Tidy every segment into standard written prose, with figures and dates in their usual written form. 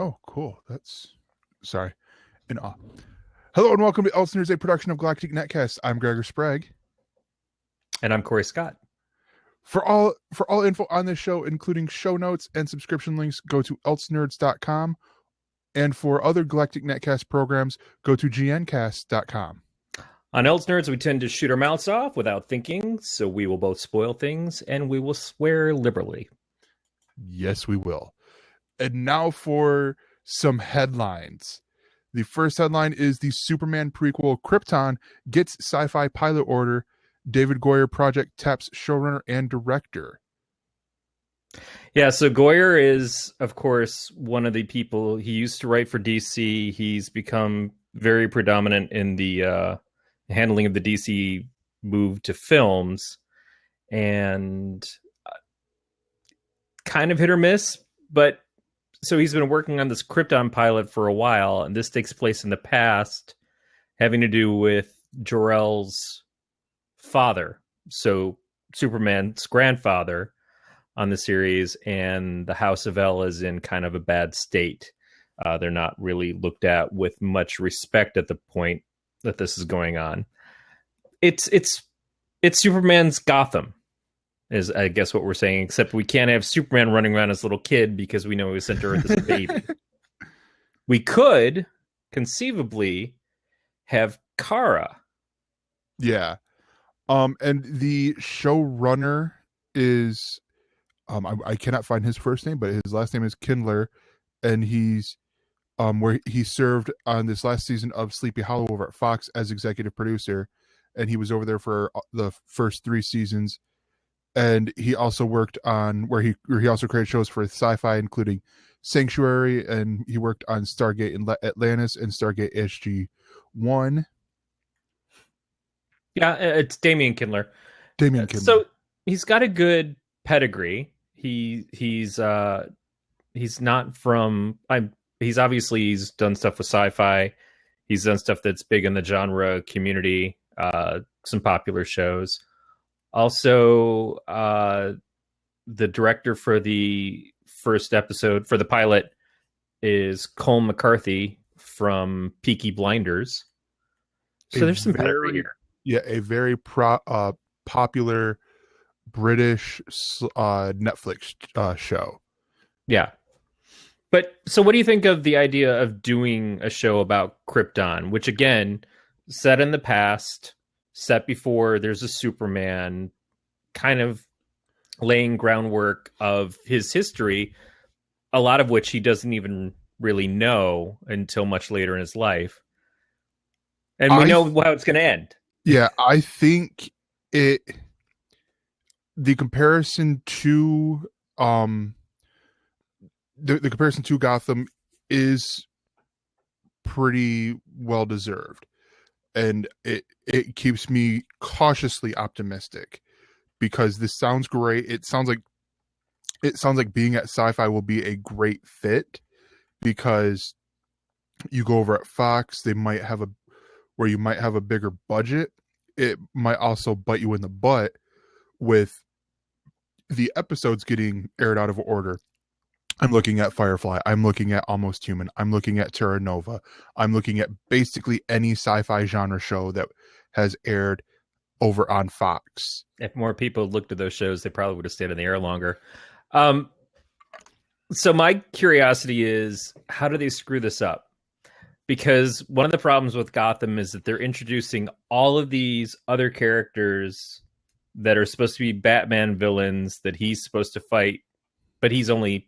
Oh, cool. Sorry. In awe. Hello and welcome to ElseNerds, a production of Galactic Netcasts. I'm Gregor Sprague. And I'm Corey Scott. For all info on this show, including show notes and subscription links, go to elsenerds.com. And for other Galactic Netcast programs, go to gncast.com. On ElseNerds, we tend to shoot our mouths off without thinking, so we will both spoil things, and we will swear liberally. Yes, we will. And now for some headlines. The first headline is the Superman prequel Krypton gets Syfy pilot order. David Goyer project taps showrunner and director. Yeah, so Goyer is, of course, one of the people. He used to write for DC. He's become very predominant in the handling of the DC move to films, and kind of hit or miss. But so he's been working on this Krypton pilot for a while, and this takes place in the past, having to do with Jor-El's father, so Superman's grandfather on the series, and the House of El is in kind of a bad state. They're not really looked at with much respect at the point that this is going on. It's Superman's Gotham, is I guess what we're saying, except we can't have Superman running around as a little kid because we know he was sent to Earth as a baby. We could conceivably have Kara. Yeah. And the showrunner is I cannot find his first name, but his last name is Kindler, and he's where he served on this last season of Sleepy Hollow over at Fox as executive producer, and he was over there for the first 3 seasons. And he also worked on where he also created shows for Syfy, including Sanctuary, and he worked on Stargate in Atlantis and Stargate SG-1. Yeah, it's Damian Kindler. So he's got a good pedigree. He's not from. He's done stuff with Syfy. He's done stuff that's big in the genre community. Some popular shows. Also, the director for the first episode for the pilot is Colm McCarthy from Peaky Blinders. So there's some pedigree here. Yeah, a very popular British Netflix show. Yeah. But so what do you think of the idea of doing a show about Krypton, which again, set in the past, set before there's a Superman, kind of laying groundwork of his history, a lot of which he doesn't even really know until much later in his life. And we know how it's going to end. Yeah, I think the comparison to the comparison to Gotham is pretty well deserved, and it keeps me cautiously optimistic because this sounds great. It sounds like being at Syfy will be a great fit because you go over at Fox, you might have a bigger budget. It might also bite you in the butt with the episodes getting aired out of order. I'm looking at Firefly. I'm looking at Almost Human. I'm looking at Terra Nova. I'm looking at basically any sci-fi genre show that has aired over on Fox. If more people looked at those shows, they probably would have stayed in the air longer. So my curiosity is, how do they screw this up? Because one of the problems with Gotham is that they're introducing all of these other characters that are supposed to be Batman villains that he's supposed to fight, but he's only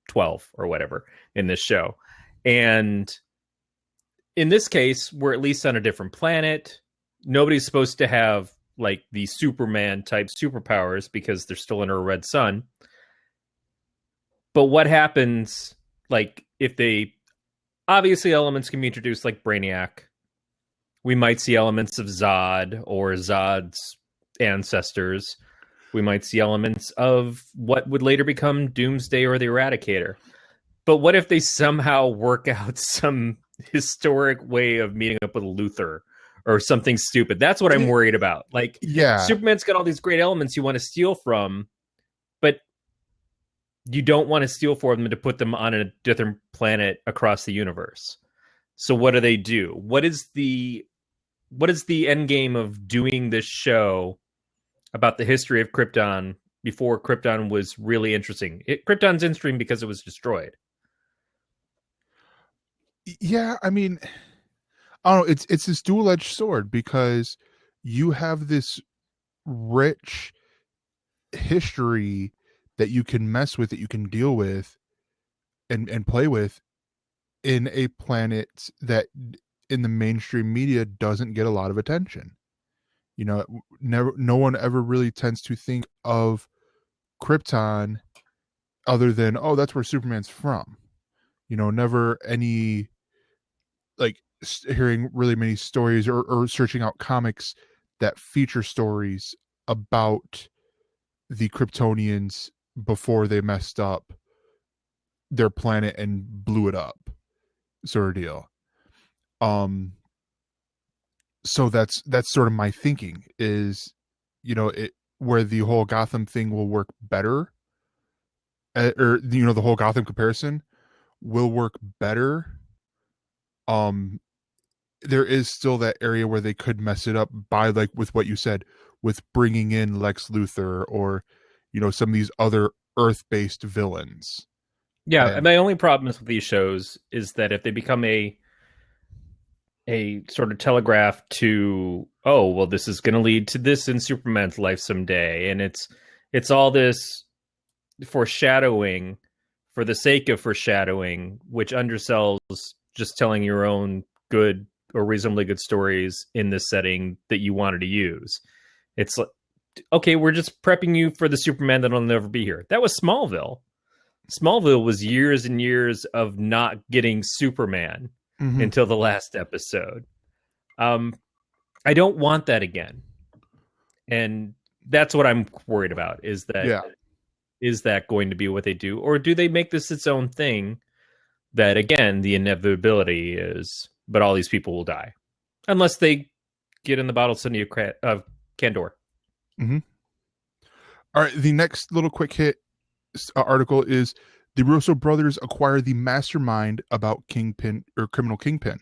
12 or whatever in this show. And in this case, we're at least on a different planet. Nobody's supposed to have like the Superman type superpowers because they're still under a red sun. But what happens, like, if they... Obviously, elements can be introduced like Brainiac. We might see elements of Zod or Zod's ancestors. We might see elements of what would later become Doomsday or the Eradicator. But what if they somehow work out some historic way of meeting up with Luthor or something stupid? That's what I'm worried about. Like, yeah, Superman's got all these great elements you want to steal from, but you don't want to steal from them to put them on a different planet across the universe. So what do? What is the end game of doing this show about the history of Krypton before Krypton was really interesting? Krypton's interesting because it was destroyed. Yeah, I mean, I don't know. It's this dual-edged sword, because you have this rich history that you can mess with, that you can deal with and play with in a planet that in the mainstream media doesn't get a lot of attention. You know, no one ever really tends to think of Krypton other than, oh, that's where Superman's from. You know, never any, like, hearing really many stories or searching out comics that feature stories about the Kryptonians before they messed up their planet and blew it up, sort of deal. So that's sort of my thinking is, you know, where the whole Gotham thing will work better, or, you know, the whole Gotham comparison will work better. There is still that area where they could mess it up by, like, with what you said, with bringing in Lex Luthor, or, you know, some of these other Earth-based villains. Yeah, and my only problem with these shows is that if they become a sort of telegraph to, oh, well, this is going to lead to this in Superman's life someday, and it's all this foreshadowing for the sake of foreshadowing, which undersells just telling your own good or reasonably good stories in this setting that you wanted to use. It's like, okay, we're just prepping you for the Superman that'll never be here. That was Smallville. Smallville was years and years of not getting Superman until the last episode. I don't want that again. And that's what I'm worried about, is that is that going to be what they do? Or do they make this its own thing that, again, the inevitability is, but all these people will die. Unless they get in the bottle City of Kandor. Mm-hmm. All right, the next little quick hit article is the Russo brothers acquire the mastermind about Kingpin, or criminal Kingpin.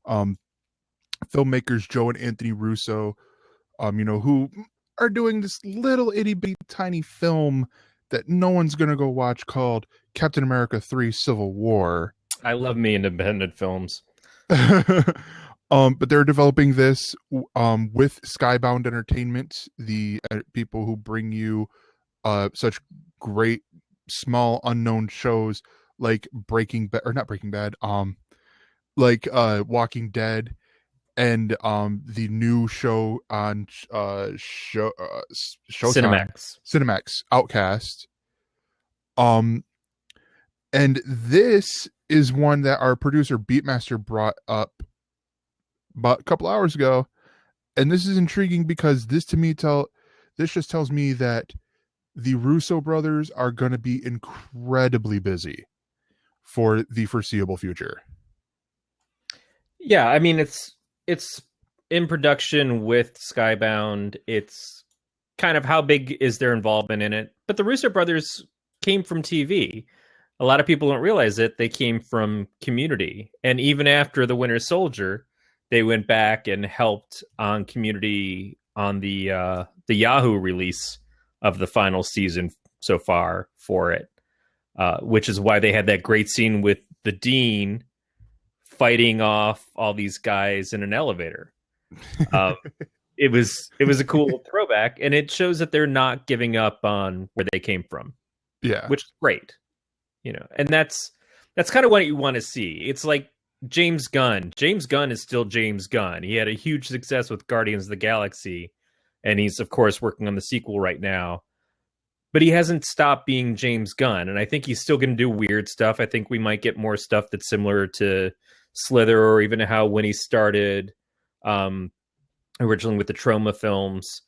Filmmakers Joe and Anthony Russo, you know, who are doing this little itty bitty tiny film that no one's gonna go watch called Captain America 3 Civil War. I love me independent films. But they're developing this with Skybound Entertainment, the people who bring you such great small unknown shows like Breaking Bad, or not Breaking Bad, like Walking Dead, and the new show on Showtime, Cinemax, Outcast. And this is one that our producer Beatmaster brought up about a couple hours ago, and this is intriguing because this to me this just tells me that the Russo brothers are going to be incredibly busy for the foreseeable future. Yeah, I mean, it's in production with Skybound. It's kind of, how big is their involvement in it? But the Russo brothers came from TV. A lot of people don't realize it. They came from Community. And even after The Winter Soldier, they went back and helped on Community on the Yahoo release of the final season so far for it, which is why they had that great scene with the Dean fighting off all these guys in an elevator. It was a cool throwback, and it shows that they're not giving up on where they came from. Yeah, which is great, you know. And that's kind of what you want to see. It's like James Gunn. James Gunn is still James Gunn. He had a huge success with Guardians of the Galaxy, and he's of course working on the sequel right now. But he hasn't stopped being James Gunn, and I think he's still going to do weird stuff. I think we might get more stuff that's similar to Slither, or even how when he started originally with the Trauma films.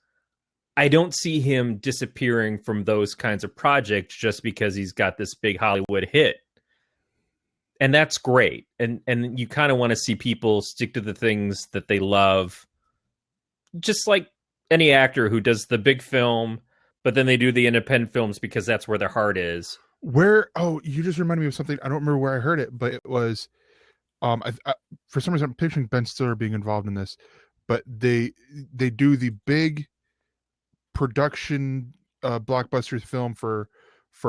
I don't see him disappearing from those kinds of projects just because he's got this big Hollywood hit. And that's great. And you kind of want to see people stick to the things that they love. Just like any actor who does the big film, but then they do the independent films because that's where their heart is. Where? Oh, you just reminded me of something. I don't remember where I heard it, but it was, for some reason I'm picturing Ben Stiller being involved in this, but they do the big production blockbuster film for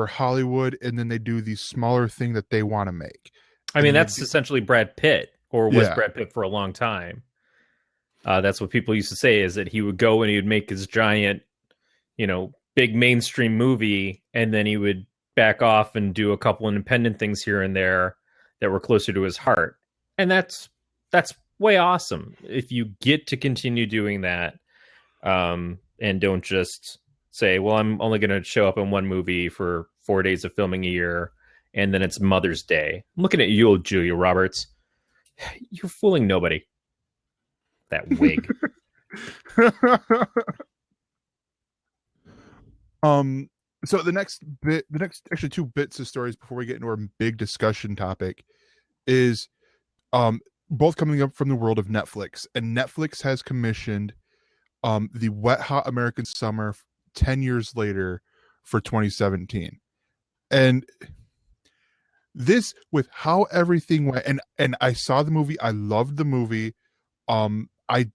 Hollywood, and then they do the smaller thing that they want to make. I mean, that's essentially Brad Pitt, or was Yeah. Brad Pitt for a long time. That's what people used to say, is that he would go and he would make his giant, big mainstream movie, and then he would back off and do a couple independent things here and there that were closer to his heart. And that's way awesome if you get to continue doing that, and don't just say, well, I'm only going to show up in one movie for 4 days of filming a year, and then it's Mother's Day. I'm looking at you, Julia Roberts. You're fooling nobody. That wig. So the next actually two bits of stories before we get into our big discussion topic is both coming up from the world of Netflix. And Netflix has commissioned the Wet Hot American Summer 10 years later for 2017. And this, with how everything went, and I saw the movie, I loved the movie. I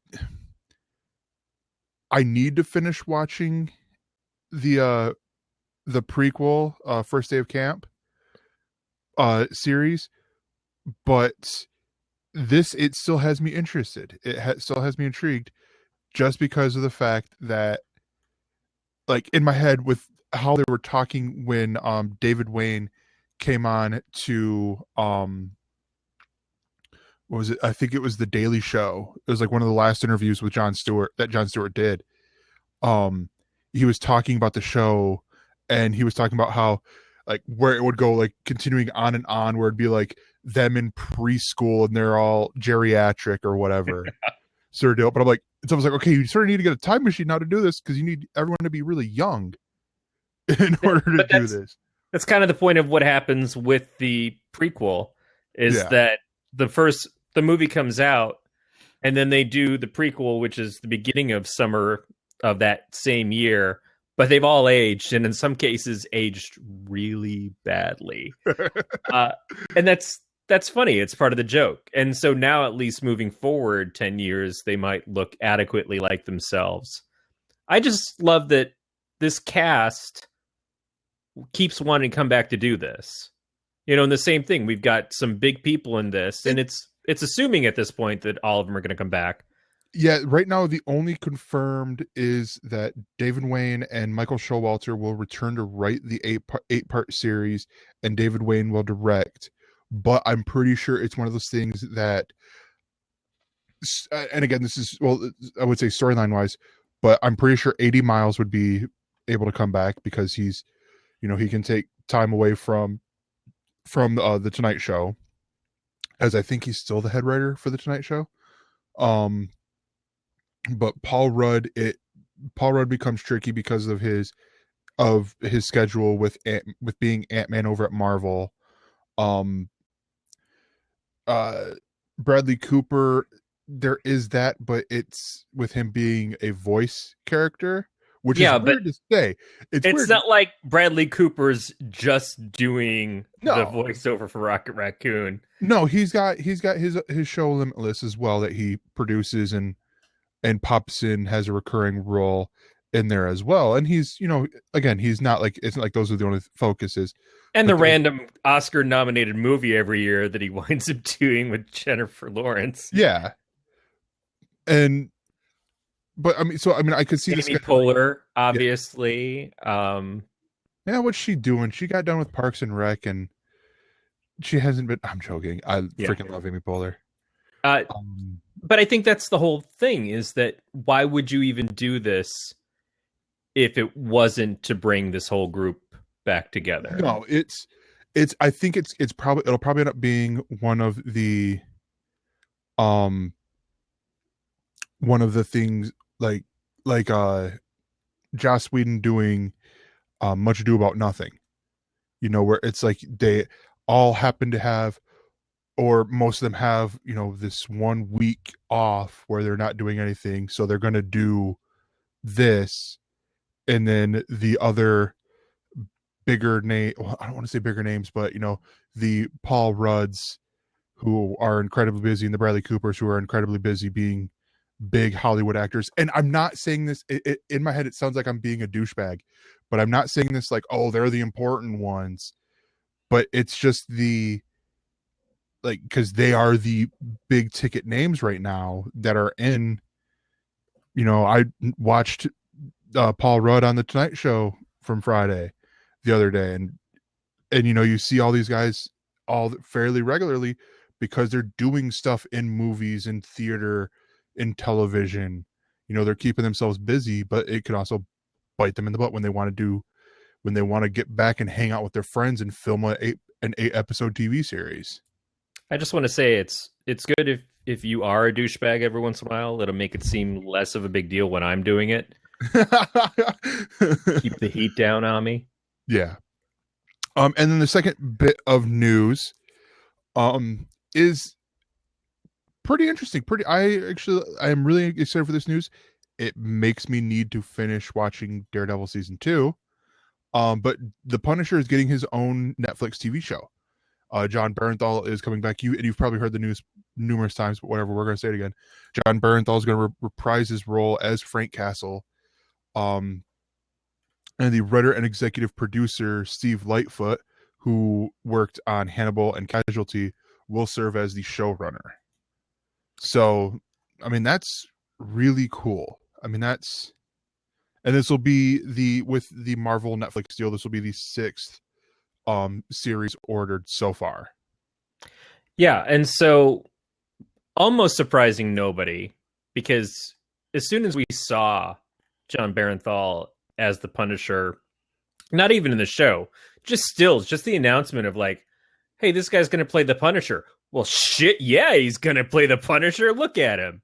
need to finish watching the prequel, First Day of Camp series, but it still has me interested. It still has me intrigued, just because of the fact that, like, in my head, with how they were talking when David Wayne came on to what was it? I think it was The Daily Show. It was like one of the last interviews with Jon Stewart that Jon Stewart did. He was talking about the show, and he was talking about how, like, where it would go, like, continuing on and on, where it'd be like them in preschool and they're all geriatric or whatever. Sort of deal. But I'm like, it's almost like, okay, you sort of need to get a time machine now to do this, because you need everyone to be really young in order to do this. That's kind of the point of what happens with the prequel, is that the movie comes out, and then they do the prequel, which is the beginning of summer of that same year, but they've all aged, and in some cases aged really badly. And that's funny. It's part of the joke. And so now, at least moving forward 10 years, they might look adequately like themselves. I just love that this cast keeps wanting to come back to do this. And the same thing, we've got some big people in this, and it's assuming at this point that all of them are going to come back. Yeah, right now the only confirmed is that David Wayne and Michael Showalter will return to write the eight-part series, and David Wayne will direct. But I'm pretty sure it's one of those things that, and again, this is, well, I would say storyline-wise, but I'm pretty sure 80 Miles would be able to come back, because he's, he can take time away from the Tonight Show, as I think he's still the head writer for the Tonight Show. But Paul Rudd becomes tricky because of his schedule with being Ant-Man over at Marvel. Bradley Cooper, there is that, but it's with him being a voice character, which is weird to say. It's not like Bradley Cooper's just doing the voiceover for Rocket Raccoon. No, he's got his show Limitless as well, that he produces and pops in, has a recurring role in there as well. And he's, again, he's not like, it's not like those are the only focuses. And the random Oscar nominated movie every year that he winds up doing with Jennifer Lawrence. Yeah. But I could see Amy this Poehler, obviously. Yeah, what's she doing? She got done with Parks and Rec, and she hasn't been. I'm joking. I freaking love Amy Poehler. But I think that's the whole thing, is that why would you even do this if it wasn't to bring this whole group back together? No, I think it'll probably end up being one of the things, like Joss Whedon doing Much Ado About Nothing, where it's like they all happen to have, or most of them have, this 1 week off where they're not doing anything, so they're going to do this, and then the other bigger name, well, I don't want to say bigger names, but the Paul Rudds, who are incredibly busy, and the Bradley Coopers, who are incredibly busy being big Hollywood actors. And I'm not saying this, in my head it sounds like I'm being a douchebag, but I'm not saying this like, oh, they're the important ones, but it's just because they are the big ticket names right now that are in. I watched Paul Rudd on the Tonight Show from Friday the other day, and you see all these guys all fairly regularly because they're doing stuff in movies, in theater, in television. They're keeping themselves busy, but it can also bite them in the butt when they want to get back and hang out with their friends and film an 8-episode TV series. I just want to say it's good if you are a douchebag every once in a while. It'll make it seem less of a big deal when I'm doing it. Keep the heat down on me. Yeah. And then the second bit of news is pretty interesting. I am really excited for this news. It makes me need to finish watching Daredevil season 2. But the Punisher is getting his own Netflix TV show. John Bernthal is coming back. You've probably heard the news numerous times, but whatever, we're going to say it again. John Bernthal is going to reprise his role as Frank Castle. And the writer and executive producer, Steve Lightfoot, who worked on Hannibal and Casualty, will serve as the showrunner. So, that's really cool. And this will be with the Marvel Netflix deal, this will be the 6th series ordered so far. Yeah, and so almost surprising nobody, because as soon as we saw John Bernthal as the Punisher, not even in the show, just the announcement of like, hey, this guy's going to play the Punisher. Well, shit, yeah, he's going to play the Punisher. Look at him.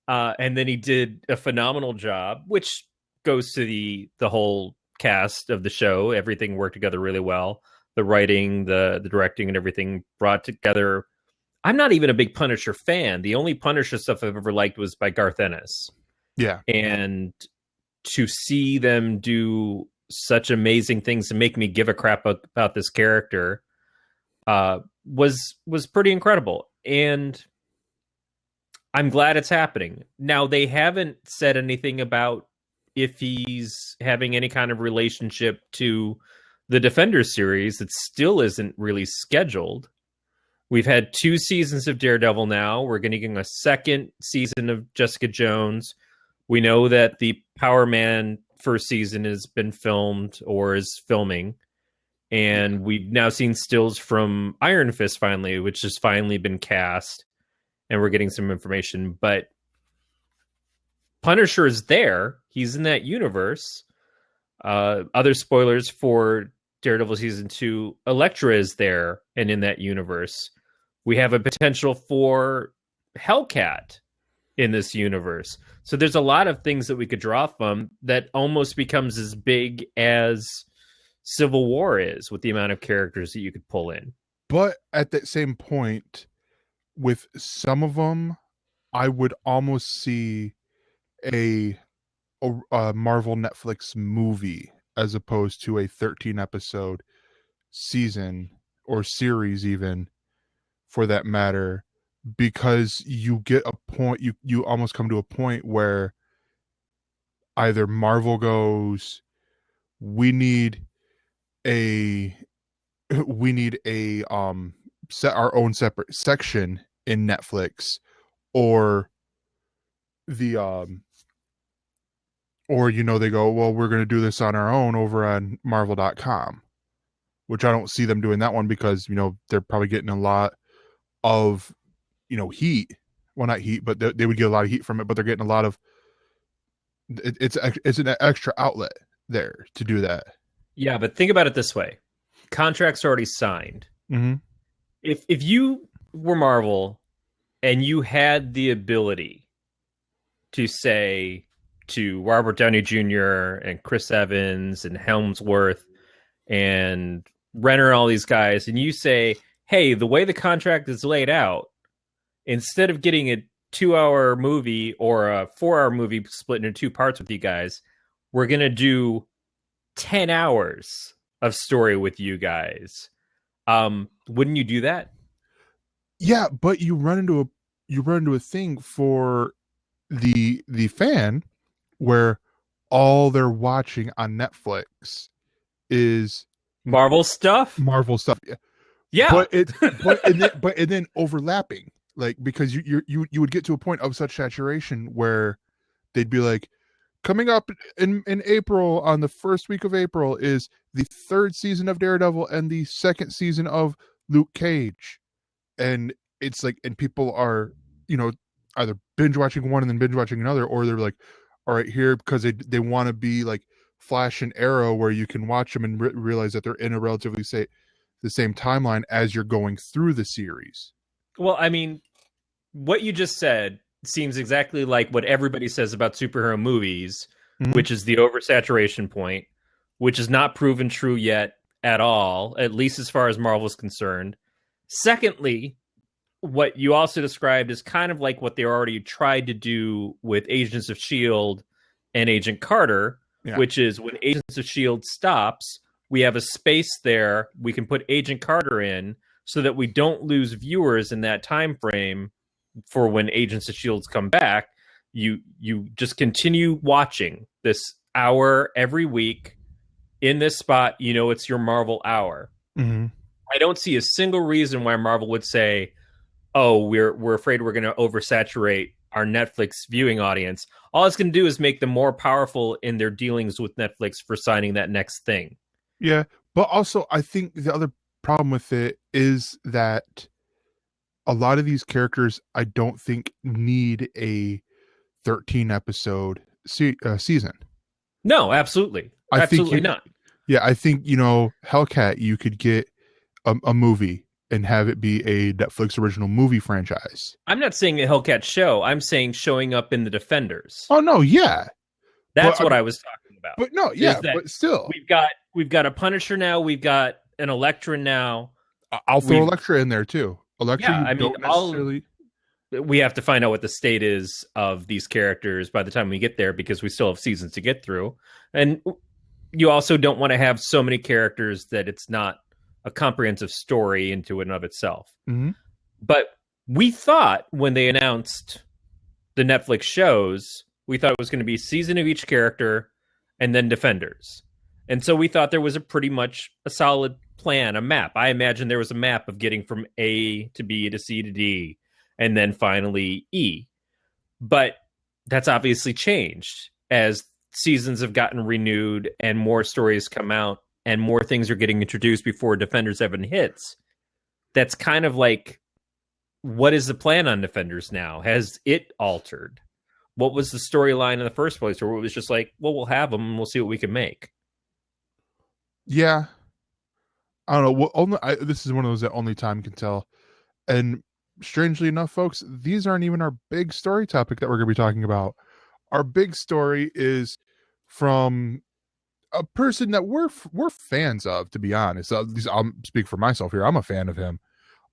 And then he did a phenomenal job, which goes to the whole cast of the show. Everything worked together really well. The writing, the directing, and everything brought together. I'm not even a big Punisher fan. The only Punisher stuff I've ever liked was by Garth Ennis. Yeah. And to see them do such amazing things and make me give a crap about this character was pretty incredible. And I'm glad it's happening. Now, they haven't said anything about if he's having any kind of relationship to the Defenders series. It still isn't really scheduled. We've had 2 seasons of Daredevil now. We're going to get a 2nd season of Jessica Jones. We know that the Power Man first season has been filmed or is filming. And we've now seen stills from Iron Fist finally, which has finally been cast. And we're getting some information. But Punisher is there. He's in that universe. Other spoilers for Daredevil season 2, Elektra is there and in that universe. We have a potential for Hellcat in this universe. So there's a lot of things that we could draw from that almost becomes as big as Civil War is with the amount of characters that you could pull in. But at that same point, with some of them, I would almost see a Marvel Netflix movie as opposed to a 13-episode season or series, even for that matter, because you get a point, you almost come to a point where either Marvel goes, we need a set our own separate section in Netflix, or they go, well, we're going to do this on our own over on Marvel.com, which I don't see them doing that one because, they're probably getting a lot of, heat. Well, not heat, but they would get a lot of heat from it, but they're getting a lot of, it's an extra outlet there to do that. Yeah, but think about it this way. Contracts are already signed. Mm-hmm. If you were Marvel and you had the ability to say to Robert Downey Jr. and Chris Evans and Helmsworth and Renner, all these guys, and you say, hey, the way the contract is laid out, instead of getting a 2-hour movie or a 4-hour movie split into 2 parts with you guys, we're going to do 10 hours of story with you guys. Wouldn't you do that? Yeah, but you run into a thing for the fan where all they're watching on Netflix is Marvel stuff. Marvel stuff. Yeah, but and then overlapping, like, because you would get to a point of such saturation where they'd be like, coming up in April, on the first week of April, is the 3rd season of Daredevil and the 2nd season of Luke Cage, and it's like, and people are, either binge watching one and then binge watching another, or they're like, all right, here, because they want to be like Flash and Arrow, where you can watch them and realize that they're in a relatively the same timeline as you're going through the series. Well, I mean, what you just said seems exactly like what everybody says about superhero movies, which is the oversaturation point, which is not proven true yet at all, at least as far as Marvel is concerned. Secondly, what you also described is kind of like what they already tried to do with Agents of S.H.I.E.L.D. and Agent Carter, which is when Agents of S.H.I.E.L.D. stops, we have a space there we can put Agent Carter in so that we don't lose viewers in that time frame for when Agents of S.H.I.E.L.D. come back. You just continue watching this hour every week in this spot. It's your Marvel hour. Mm-hmm. I don't see a single reason why Marvel would say, oh, we're afraid we're going to oversaturate our Netflix viewing audience. All it's going to do is make them more powerful in their dealings with Netflix for signing that next thing. Yeah, but also I think the other problem with it is that a lot of these characters, I don't think, need a 13 episode season. No, absolutely. Absolutely not. Yeah, I think, Hellcat, you could get a movie and have it be a Netflix original movie franchise. I'm not saying a Hellcat show. I'm saying showing up in the Defenders. Oh, no, yeah. That's what I was talking about. But no, yeah, but still. We've got a Punisher now. We've got an Elektra now. I'll throw Elektra in there, too. Elektra, we have to find out what the state is of these characters by the time we get there, because we still have seasons to get through. And you also don't want to have so many characters that it's not a comprehensive story into and of itself. Mm-hmm. But we thought when they announced the Netflix shows, we thought it was going to be a season of each character and then Defenders. And so we thought there was a pretty much a solid plan, a map. I imagine there was a map of getting from A to B to C to D and then finally E. But that's obviously changed as seasons have gotten renewed and more stories come out and more things are getting introduced before Defenders even hits. That's kind of like, what is the plan on Defenders now? Has it altered? What was the storyline in the first place? Or it was just like, well, we'll have them and we'll see what we can make. Yeah. I don't know. This is one of those that only time can tell. And strangely enough, folks, these aren't even our big story topic that we're going to be talking about. Our big story is from a person that we're fans of, to be honest. I'll speak for myself here. I'm a fan of him.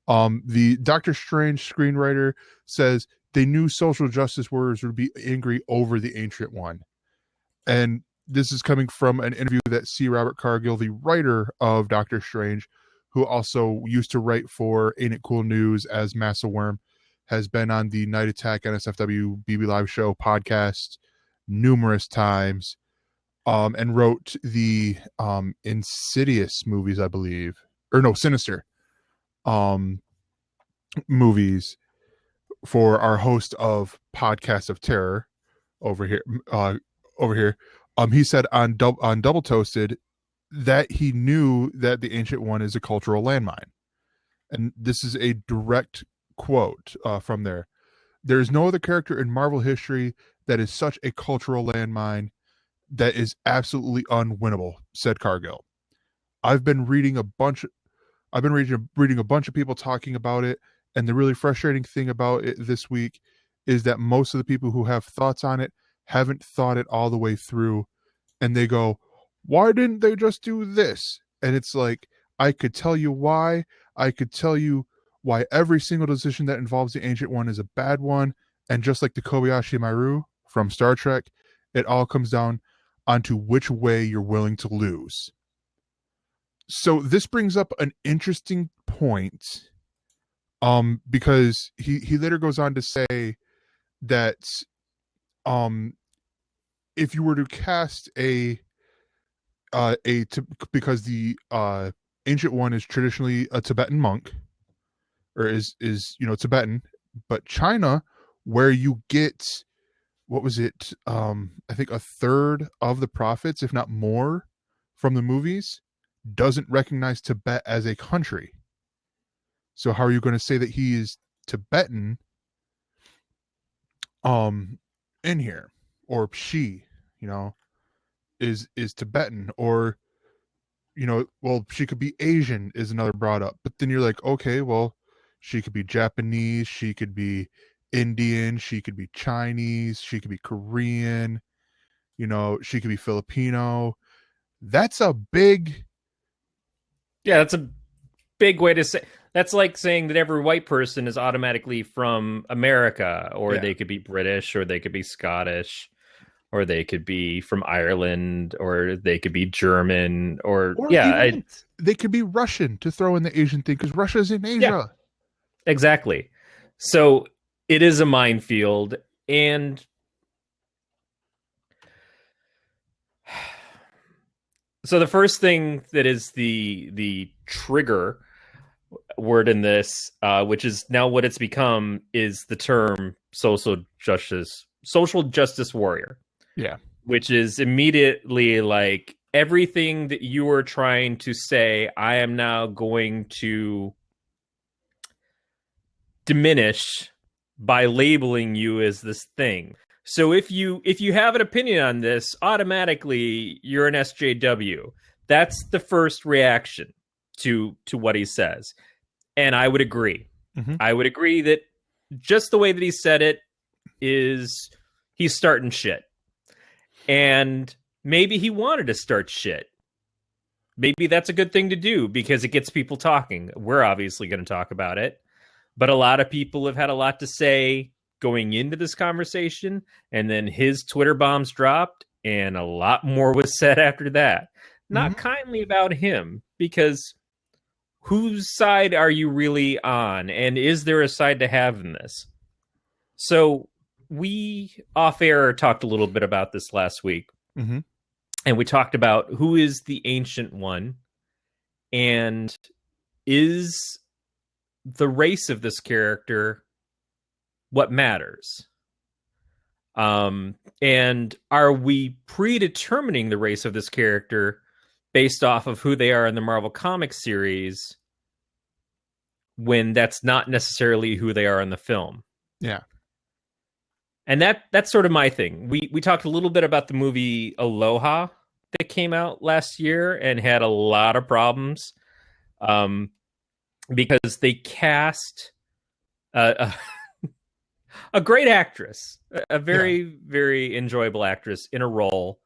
The Doctor Strange screenwriter says they knew social justice warriors would be angry over the Ancient One. And this is coming from an interview that C. Robert Cargill, the writer of Doctor Strange, who also used to write for Ain't It Cool News as Massa Worm, has been on the Night Attack NSFW BB Live Show podcast numerous times, and wrote the Insidious movies, I believe. Or no, Sinister movies for our host of Podcast of Terror over here. He said on Double Toasted that he knew that the Ancient One is a cultural landmine. And this is a direct quote from there. There is no other character in Marvel history that is such a cultural landmine that is absolutely unwinnable, said Cargill. I've been reading a bunch of people talking about it, and the really frustrating thing about it this week is that most of the people who have thoughts on it haven't thought it all the way through, and they go, why didn't they just do this? And it's like, I could tell you why. I could tell you why every single decision that involves the Ancient One is a bad one, and just like the Kobayashi Maru from Star Trek, it all comes down, onto which way you're willing to lose. So this brings up an interesting point, because he later goes on to say that if you were to cast because the Ancient One is traditionally a Tibetan monk, or is Tibetan, but China, where you get, what was it, I think a third of the profits, if not more, from the movies, doesn't recognize Tibet as a country. So how are you going to say that he is Tibetan in here, or she, is Tibetan, or well, she could be Asian is another brought up. But then you're like, okay, well, she could be Japanese, she could be Indian, she could be Chinese, she could be Korean, she could be Filipino. That's a big... Yeah, that's a big way to say. That's like saying that every white person is automatically from America, or they could be British, or they could be Scottish, or they could be from Ireland, or they could be German, or they could be Russian, to throw in the Asian thing, because Russia's in Asia. Yeah, exactly. So it is a minefield, and so the first thing that is the trigger word in this, which is now what it's become, is the term social justice warrior. Yeah. Which is immediately like, everything that you were trying to say, I am now going to diminish by labeling you as this thing. So if you have an opinion on this, automatically you're an SJW. That's the first reaction to what he says. And I would agree. Mm-hmm. I would agree that just the way that he said it is, he's starting shit. And maybe he wanted to start shit. Maybe that's a good thing to do because it gets people talking. We're obviously going to talk about it. But a lot of people have had a lot to say going into this conversation. And then his Twitter bombs dropped and a lot more was said after that. Not kindly about him, because whose side are you really on? And is there a side to have in this? So we off air talked a little bit about this last week. Mm-hmm. And we talked about who is the Ancient One, and is the race of this character what matters? And are we predetermining the race of this character based off of who they are in the Marvel Comics series, when that's not necessarily who they are in the film? Yeah. And that's sort of my thing. We talked a little bit about the movie Aloha that came out last year and had a lot of problems, because they cast a great actress, a very, very enjoyable actress in a role,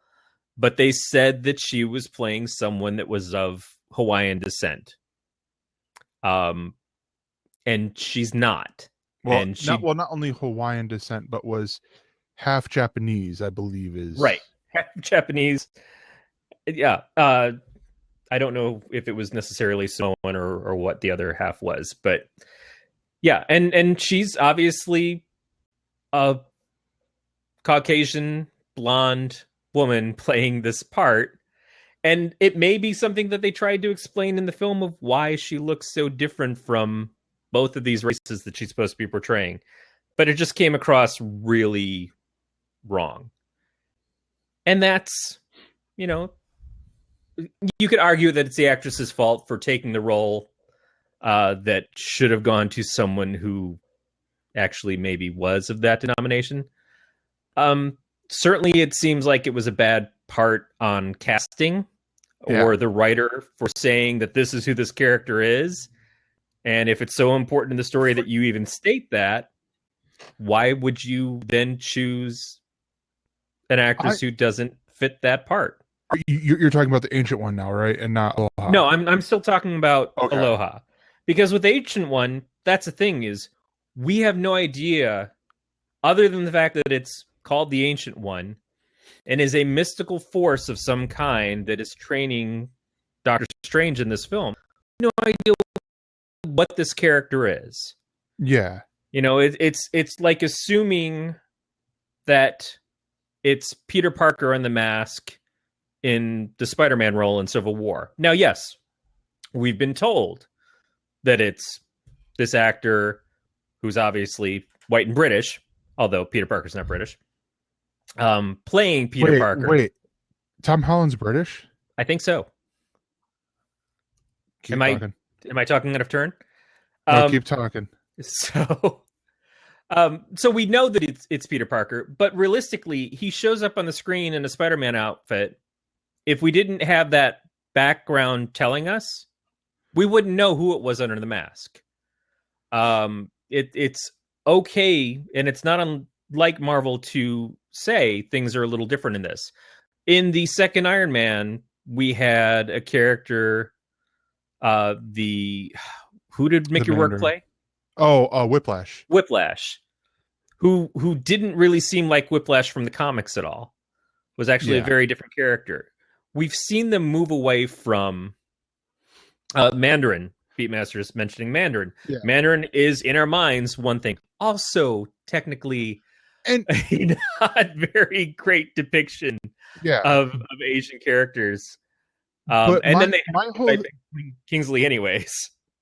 but they said that she was playing someone that was of Hawaiian descent. And she's not. Well, and not only Hawaiian descent, but was half Japanese, I believe is. Right. Half Japanese. Yeah. I don't know if it was necessarily Samoan or what the other half was, but yeah. And she's obviously a Caucasian blonde woman playing this part. And it may be something that they tried to explain in the film of why she looks so different from both of these races that she's supposed to be portraying. But it just came across really wrong. And that's, you could argue that it's the actress's fault for taking the role that should have gone to someone who actually maybe was of that denomination. Certainly it seems like it was a bad part on casting or the writer for saying that this is who this character is. And if it's so important in the story that you even state that, why would you then choose an actress who doesn't fit that part? You're talking about the Ancient One now, right? And not Aloha. No, I'm still talking about Aloha. Because with the Ancient One, that's the thing, is we have no idea, other than the fact that it's called the Ancient One, and is a mystical force of some kind that is training Doctor Strange in this film. No idea what this character is. Yeah. You know, it's like assuming that it's Peter Parker in the mask in the Spider-Man role in Civil War. Now, yes, we've been told that it's this actor who's obviously white and British, although Peter Parker's not British, playing Peter Parker. Wait, Tom Holland's British? I think so. Keep talking. Am I talking out of turn? No, keep talking. So we know that it's Peter Parker, but realistically, he shows up on the screen in a Spider-Man outfit. If we didn't have that background telling us, we wouldn't know who it was under the mask. It's okay, and it's not unlike Marvel to say things are a little different in this. In the second Iron Man, we had a character, who did Mickey Rourke play? Oh, Whiplash. Whiplash, who didn't really seem like Whiplash from the comics at all. Was actually a very different character. We've seen them move away from Mandarin. Beatmaster's mentioning Mandarin. Yeah. Mandarin is in our minds one thing. Also, technically, and a not very great depiction of Asian characters. Then they Kingsley anyways.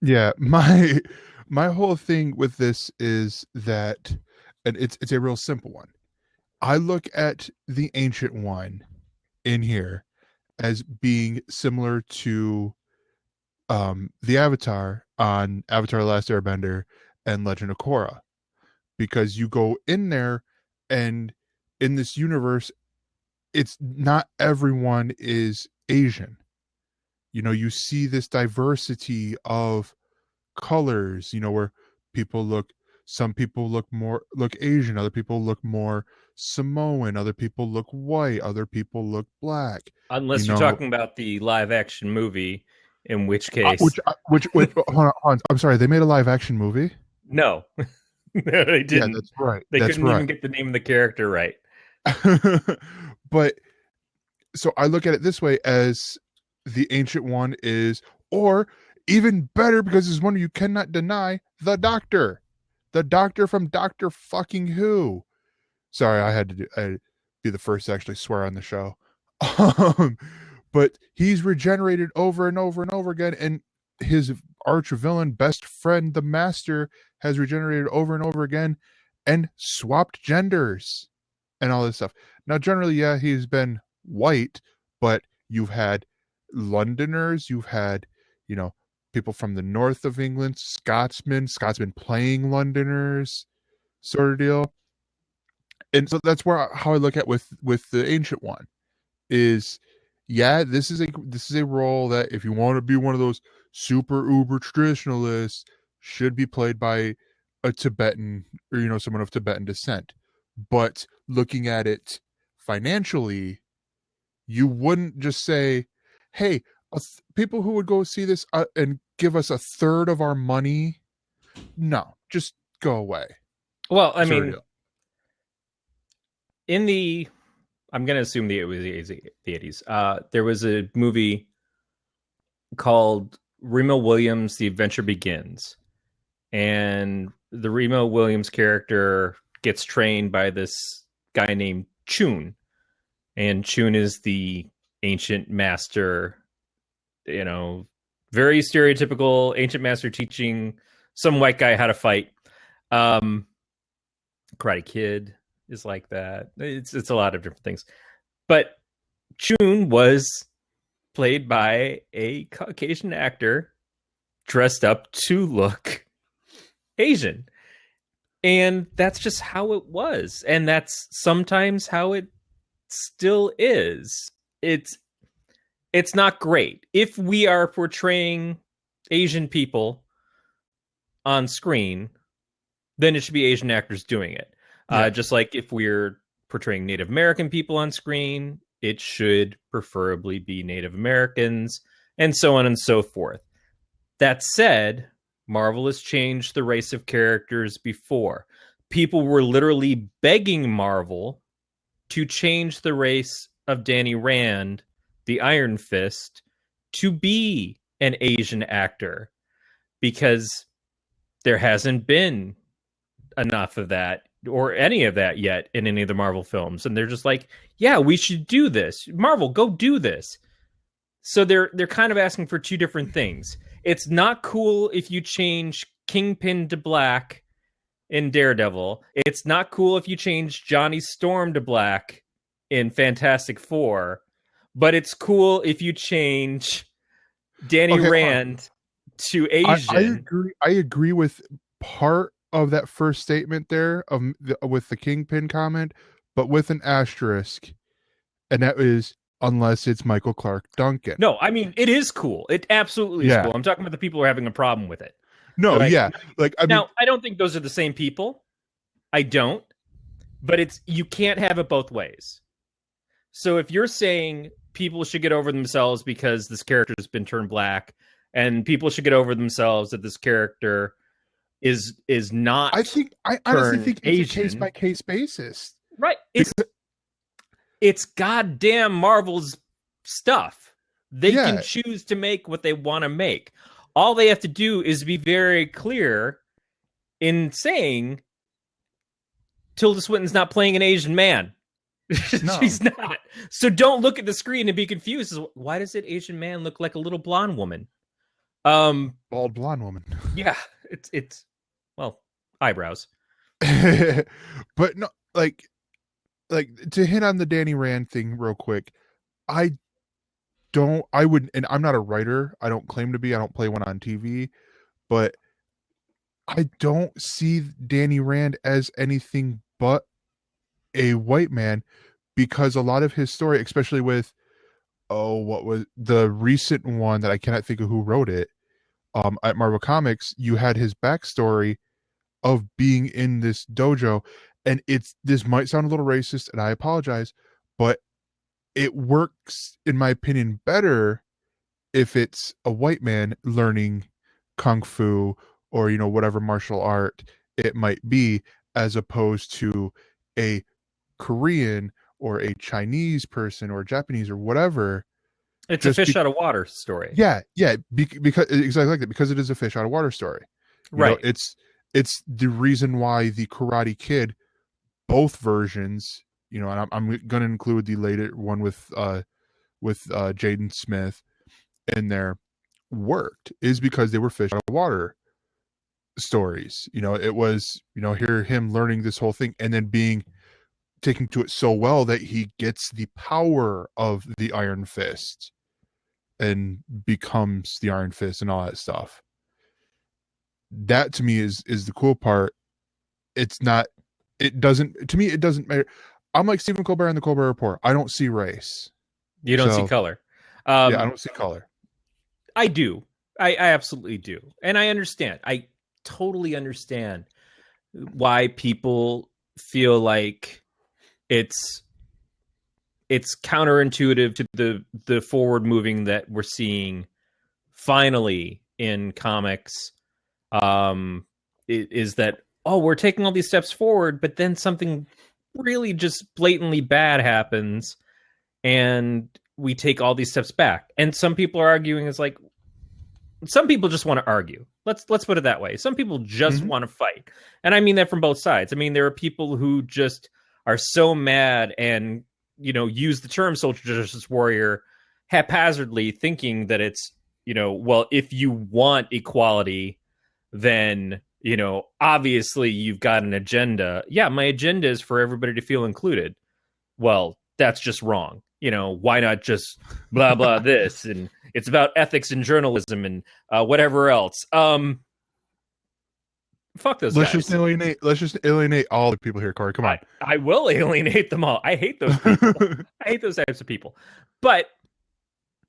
Yeah, my whole thing with this is that, and it's a real simple one. I look at the Ancient One in here as being similar to the Avatar on Avatar: The Last Airbender and Legend of Korra, because you go in there, and in this universe, it's not everyone is Asian. You know, you see this diversity of colors, you know, where some people look Asian, other people look more Samoan, other people look white, other people look black. Unless you're talking about the live action movie, in which case, which hold on, I'm sorry, they made a live action movie? No, no, they didn't. Yeah, that's right. They couldn't even get the name of the character right. But so I look at it this way, as the Ancient One is, or even better, because there's one you cannot deny, the Doctor from Doctor fucking Who. Sorry, I had to be the first to actually swear on the show. But he's regenerated over and over and over again, and his arch villain, best friend, the Master, has regenerated over and over again and swapped genders and all this stuff. Now, generally, yeah, he's been white, but you've had Londoners, you've had, you know, people from the north of England, Scotsmen playing Londoners, sort of deal. And so that's how I look at with the Ancient One is, yeah, this is a role that, if you want to be one of those super uber traditionalists, should be played by a Tibetan, or, you know, someone of Tibetan descent. But looking at it financially, you wouldn't just say, hey, people who would go see this and give us a third of our money, no, just go away. Well, I mean, I'm going to assume that it was the 80s. There was a movie called Remo Williams, The Adventure Begins. And the Remo Williams character gets trained by this guy named Chun. And Chun is the ancient master, you know, very stereotypical ancient master teaching some white guy how to fight. Karate Kid is like that. It's a lot of different things. But Chun was played by a Caucasian actor dressed up to look Asian. And that's just how it was. And that's sometimes how it still is. It's not great. If we are portraying Asian people on screen, then it should be Asian actors doing it. Yeah. Just like if we're portraying Native American people on screen, it should preferably be Native Americans, and so on and so forth. That said, Marvel has changed the race of characters before. People were literally begging Marvel to change the race of Danny Rand, the Iron Fist, to be an Asian actor, because there hasn't been enough of that or any of that yet in any of the Marvel films. And they're just like, yeah, we should do this. Marvel, go do this. So they're kind of asking for two different things. It's not cool if you change Kingpin to black in Daredevil. It's not cool if you change Johnny Storm to black in Fantastic Four. But it's cool if you change Danny Rand to Asian. I agree with part of that first statement there with the Kingpin comment, but with an asterisk, and that is unless it's Michael Clark Duncan. No, I mean, it is cool. It absolutely is cool. I'm talking about the people who are having a problem with it. No, I don't think those are the same people. I don't. But you can't have it both ways. So if you're saying people should get over themselves because this character has been turned black, and people should get over themselves that this character is not. I honestly think it's a case by case basis. Right. It's goddamn Marvel's stuff. They can choose to make what they want to make. All they have to do is be very clear in saying Tilda Swinton's not playing an Asian man. No. She's not. So don't look at the screen and be confused. Why does an Asian man look like a little blonde woman? Bald blonde woman. Yeah, it's well, eyebrows. But no, like to hit on the Danny Rand thing real quick, I wouldn't, and I'm not a writer. I don't claim to be. I don't play one on TV, but I don't see Danny Rand as anything but a white man, because a lot of his story, especially with what was the recent one that I cannot think of who wrote it, at Marvel Comics, you had his backstory of being in this dojo, and this might sound a little racist, and I apologize, but it works, in my opinion, better if it's a white man learning kung fu or whatever martial art it might be, as opposed to a Korean or a Chinese person or Japanese or whatever. It's a fish out of water story. Yeah, because exactly like that, because it is a fish out of water story. Right. It's the reason why the Karate Kid, both versions, and I'm going to include the later one with Jaden Smith in there, worked, is because they were fish out of water stories. It was hear him learning this whole thing and then taking to it so well that he gets the power of the Iron Fist and becomes the Iron Fist and all that stuff. That to me is the cool part. It doesn't matter. I'm like Stephen Colbert and the Colbert Report. I don't see race. You don't see color. I don't see color. I do. I absolutely do. And I understand. I totally understand why people feel like it's counterintuitive to the forward moving that we're seeing finally in comics. Is that, we're taking all these steps forward, but then something really just blatantly bad happens and we take all these steps back. And some people are arguing, it's like, some people just want to argue. Let's put it that way. Some people just want to fight. And I mean that from both sides. I mean, there are people who just are so mad and, use the term social justice warrior haphazardly, thinking that it's, well, if you want equality, then, obviously you've got an agenda. Yeah, my agenda is for everybody to feel included. Well, that's just wrong. Why not just blah, blah, this? And it's about ethics and journalism and whatever else. Fuck those guys. Let's just alienate all the people here, Corey. Come on. I will alienate them all. I hate those people. I hate those types of people. But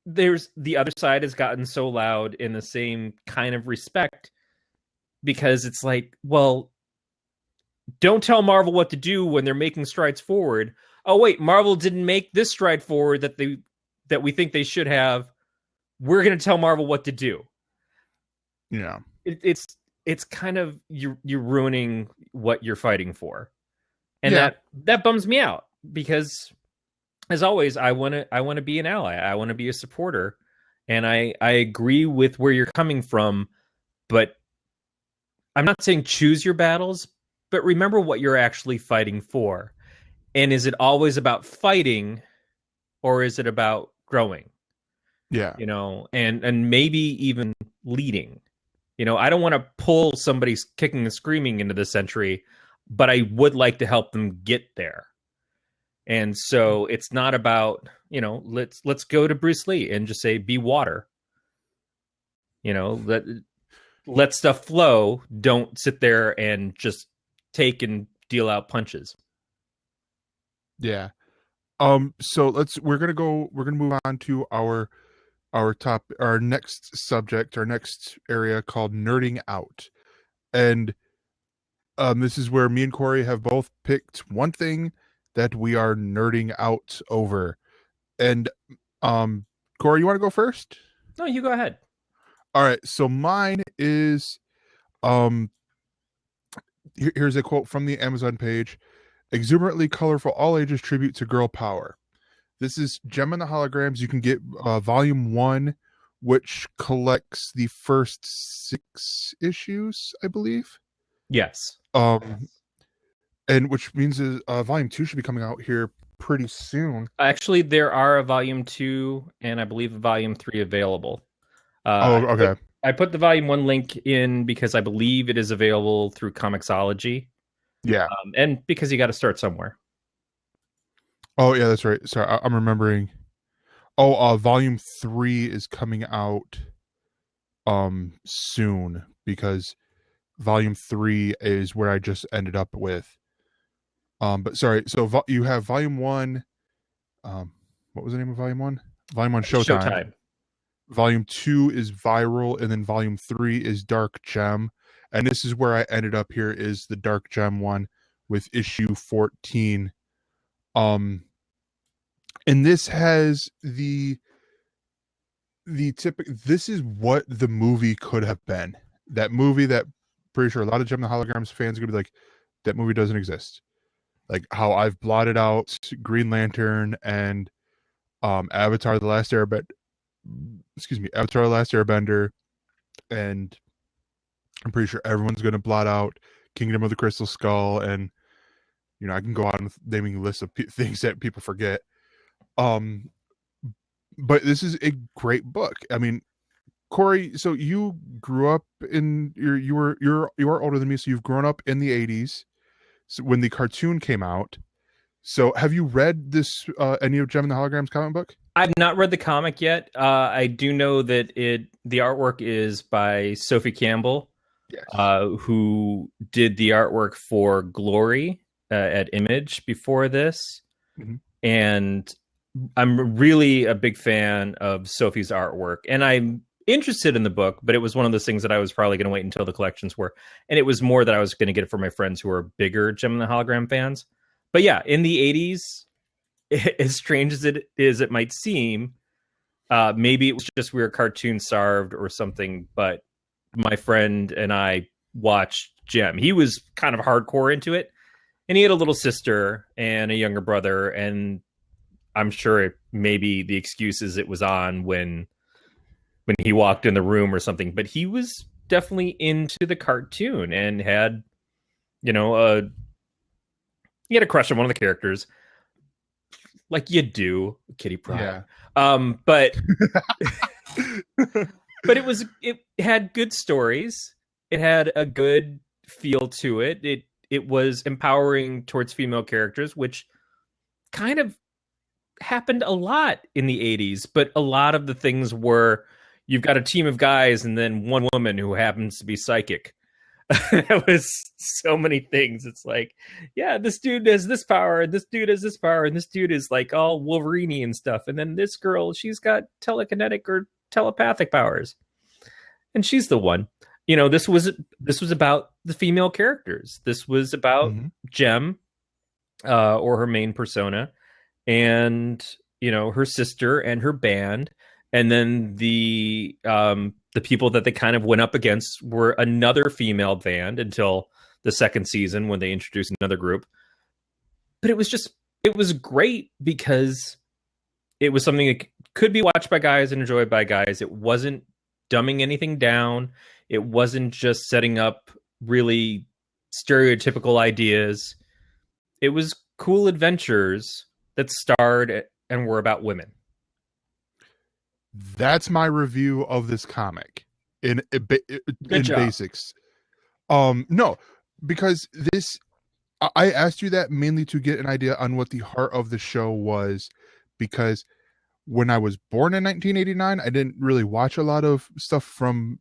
there's the other side has gotten so loud in the same kind of respect, because it's like, well, don't tell Marvel what to do when they're making strides forward. Oh, wait, Marvel didn't make this stride forward that we think they should have. We're going to tell Marvel what to do. Yeah. It's kind of, you're ruining what you're fighting for. And that bums me out. because as always, I want to be an ally. I want to be a supporter, and I agree with where you're coming from, but I'm not saying choose your battles, but remember what you're actually fighting for. And is it always about fighting, or is it about growing? Yeah. And maybe even leading. I don't want to pull somebody kicking and screaming into the century, but I would like to help them get there. And so it's not about, let's go to Bruce Lee and just say, be water. Let stuff flow. Don't sit there and just take and deal out punches. Yeah. So we're gonna move on to our next subject, our next area called nerding out. And this is where me and Corey have both picked one thing that we are nerding out over. And Corey, you want to go first? No, you go ahead. All right, so mine is here's a quote from the Amazon page: exuberantly colorful all ages tribute to girl power. This is Gem and the Holograms. You can get volume 1, which collects the first 6 issues, I believe. Yes. And which means volume 2 should be coming out here pretty soon. Actually, there are a volume 2 and I believe a volume 3 available. Okay. I put the volume 1 link in because I believe it is available through Comixology. Yeah. And because you got to start somewhere. Oh, yeah, that's right. Sorry, I'm remembering. Oh, volume 3 is coming out soon, because volume 3 is where I just ended up with. But sorry, so you have volume 1. What was the name of volume 1? Volume 1, Showtime. Volume 2 is Viral, and then volume 3 is Dark Gem. And this is where I ended up here, is the Dark Gem one with issue 14. And this has the typical, this is what the movie could have been. That movie that pretty sure a lot of Gem and the Holograms fans are gonna be like, that movie doesn't exist. Like how I've blotted out Green Lantern and Avatar the Last Airbender, and I'm pretty sure everyone's gonna blot out Kingdom of the Crystal Skull, and I can go on with naming lists of things that people forget. But this is a great book. I mean, Corey, so you grew up in you are older than me, so you've grown up in the 80s, so when the cartoon came out. So have you read this any of Gem and the Holograms comic book? I've not read the comic yet. I do know that the artwork is by Sophie Campbell, yes, who did the artwork for Glory at Image before this. Mm-hmm. And I'm really a big fan of Sophie's artwork, and I'm interested in the book, but it was one of those things that I was probably going to wait until the collections were, and it was more that I was going to get it for my friends who are bigger Gem and the Hologram fans. But yeah, in the 80s, as strange as it might seem, maybe it was just we were cartoon starved or something, but my friend and I watched Gem. He was kind of hardcore into it, and he had a little sister and a younger brother, and I'm sure maybe the excuse is it was on when he walked in the room or something, but he was definitely into the cartoon and had, he had a crush on one of the characters, like you do, Kitty Pryde. Yeah. But it had good stories. It had a good feel to it. It was empowering towards female characters, which kind of happened a lot in the 80s, but a lot of the things were you've got a team of guys and then one woman who happens to be psychic. It was so many things. It's like, yeah, this dude has this power, and this dude has this power, and this dude is like all Wolverine and stuff, and then this girl, she's got telekinetic or telepathic powers, and she's the one. This was about the female characters. This was about Gem, or her main persona, and her sister and her band, and then the people that they kind of went up against were another female band until the second season when they introduced another group. But it was just it was great because it was something that could be watched by guys and enjoyed by guys. It wasn't dumbing anything down. It wasn't just setting up really stereotypical ideas. It was cool adventures that starred and were about women. That's my review of this comic in basics. No, because I asked you that mainly to get an idea on what the heart of the show was, because when I was born in 1989, I didn't really watch a lot of stuff from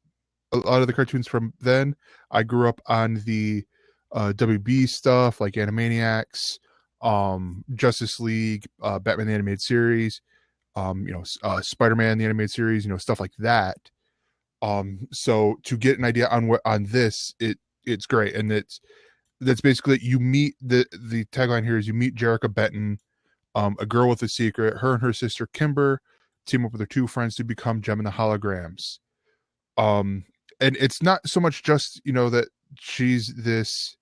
a lot of the cartoons from then. I grew up on the WB stuff like Animaniacs, Justice League, Batman the Animated Series, Spider-Man the Animated Series, stuff like that. So to get an idea on this, it's great, and that's basically you meet the tagline here is you meet Jerrica Benton, a girl with a secret. Her and her sister Kimber team up with their two friends to become Gem and the Holograms. And it's not so much just that she's this.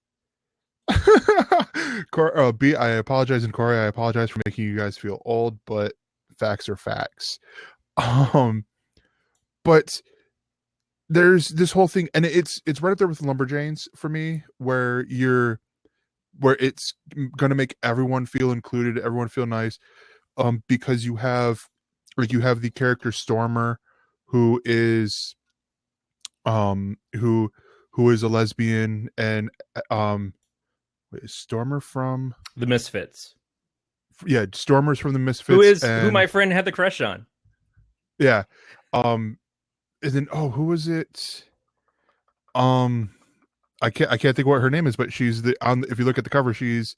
B, I apologize, and Corey, I apologize for making you guys feel old, but facts are facts. But there's this whole thing, and it's right up there with Lumberjanes for me, where it's going to make everyone feel included, everyone feel nice, because you have the character Stormer, who is who is a lesbian, and is Stormer from The Misfits? Yeah, Stormer's from the Misfits, who my friend had the crush on. Yeah, and then who was it? I can't think what her name is, but she's if you look at the cover, she's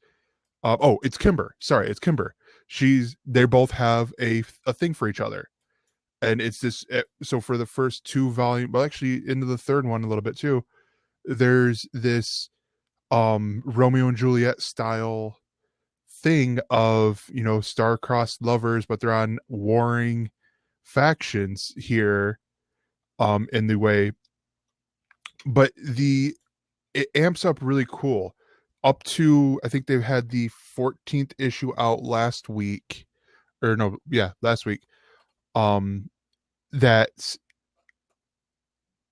it's Kimber. Sorry, it's Kimber. They both have a thing for each other, and it's this. So for the first two volume, well, actually into the third one a little bit too, there's this Romeo and Juliet style thing of star-crossed lovers, but they're on warring factions here, in the way. But it amps up really cool up to, I think they've had the 14th issue out last week, last week. That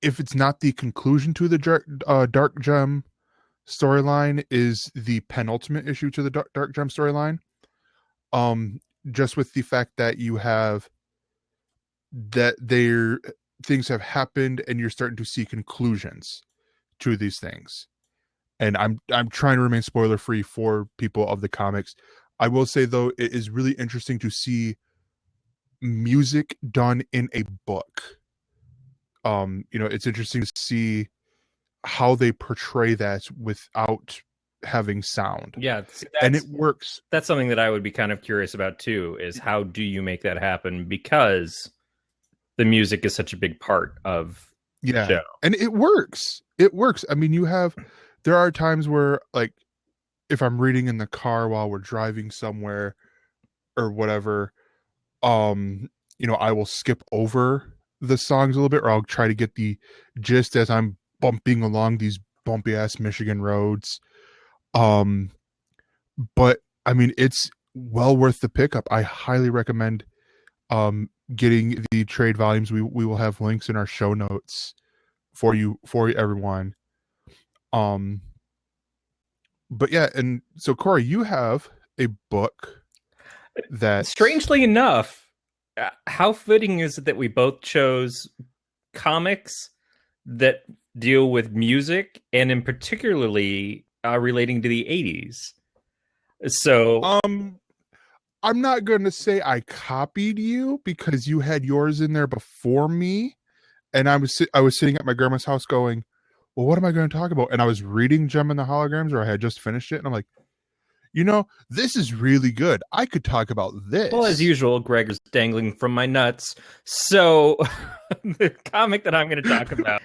if it's not the conclusion to the Dark Gem storyline, is the penultimate issue to the Dark Gem storyline. Just with the fact that you have that things have happened and you're starting to see conclusions to these things. And I'm trying to remain spoiler free for people of the comics. I will say though, it is really interesting to see music done in a book. It's interesting to see how they portray that without having sound. Yeah, and it works. That's something that I would be kind of curious about too, is how do you make that happen, because the music is such a big part of the show. And it works. I mean, there are times where, like, if I'm reading in the car while we're driving somewhere or whatever, I will skip over the songs a little bit, or I'll try to get the gist as I'm bumping along these bumpy ass Michigan roads. But I mean, it's well worth the pickup. I highly recommend getting the trade volumes. We will have links in our show notes for everyone. But yeah, and so Corey, you have a book that, strangely enough, how fitting is it that we both chose comics that deal with music, and in particularly relating to the 80s. So I'm not going to say I copied you, because you had yours in there before me, and I was sitting at my grandma's house going, well, what am I going to talk about? And I was reading Gem and the Holograms, or I had just finished it, and I'm like, this is really good. I could talk about this. Well, as usual, Gregor's dangling from my nuts. So the comic that I'm going to talk about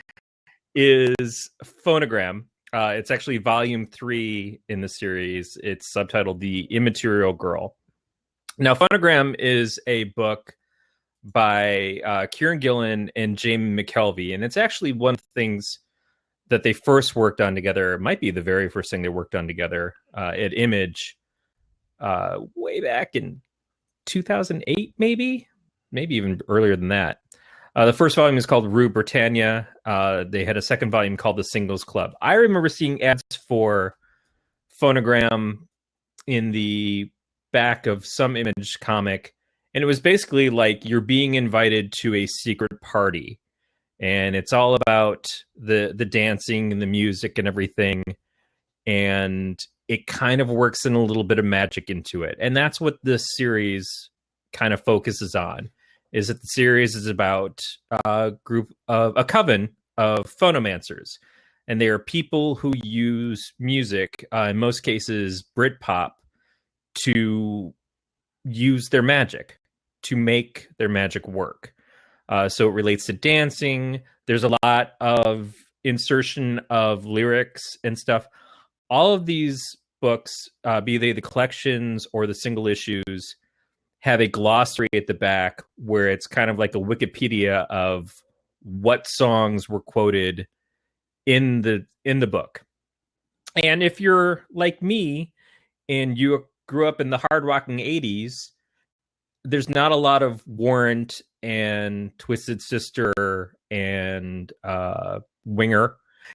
is Phonogram. It's actually volume 3 in the series. It's subtitled The Immaterial Girl. Now, Phonogram is a book by Kieran Gillen and Jamie McKelvey, and it's actually one of the things that they first worked on together. It might be the very first thing they worked on together at Image. way back in 2008, maybe even earlier than that. The first volume is called Rue Britannia. They had a second volume called The Singles Club. I remember seeing ads for Phonogram in the back of some Image comic, and it was basically like you're being invited to a secret party, and it's all about the dancing and the music and everything, and it kind of works in a little bit of magic into it. And that's what this series kind of focuses on, is that the series is about a coven of phonomancers. And they are people who use music, in most cases Britpop, to use their magic, to make their magic work. So it relates to dancing. There's a lot of insertion of lyrics and stuff. All of these books, be they the collections or the single issues, have a glossary at the back where it's kind of like a Wikipedia of what songs were quoted in the book. And if you're like me and you grew up in the hard rocking 80s, there's not a lot of Warrant and Twisted Sister and Winger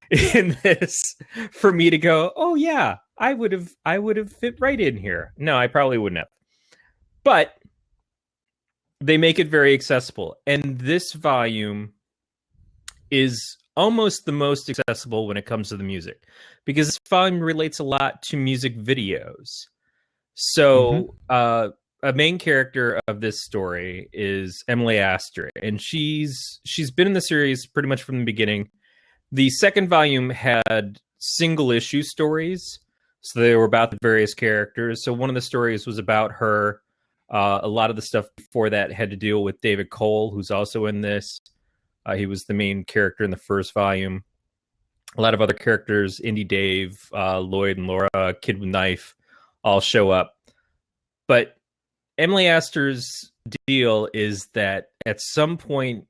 in this for me to go, oh yeah, I would have fit right in here. No, I probably wouldn't have. But they make it very accessible. And this volume is almost the most accessible when it comes to the music, because this volume relates a lot to music videos. So a main character of this story is Emily Astor, and she's been in the series pretty much from the beginning. The second volume had single issue stories, so they were about the various characters. So one of the stories was about her. A lot of the stuff before that had to deal with David Cole, who's also in this. He was the main character in the first volume. A lot of other characters, Indy Dave, Lloyd and Laura, Kid with Knife, all show up. But Emily Astor's deal is that at some point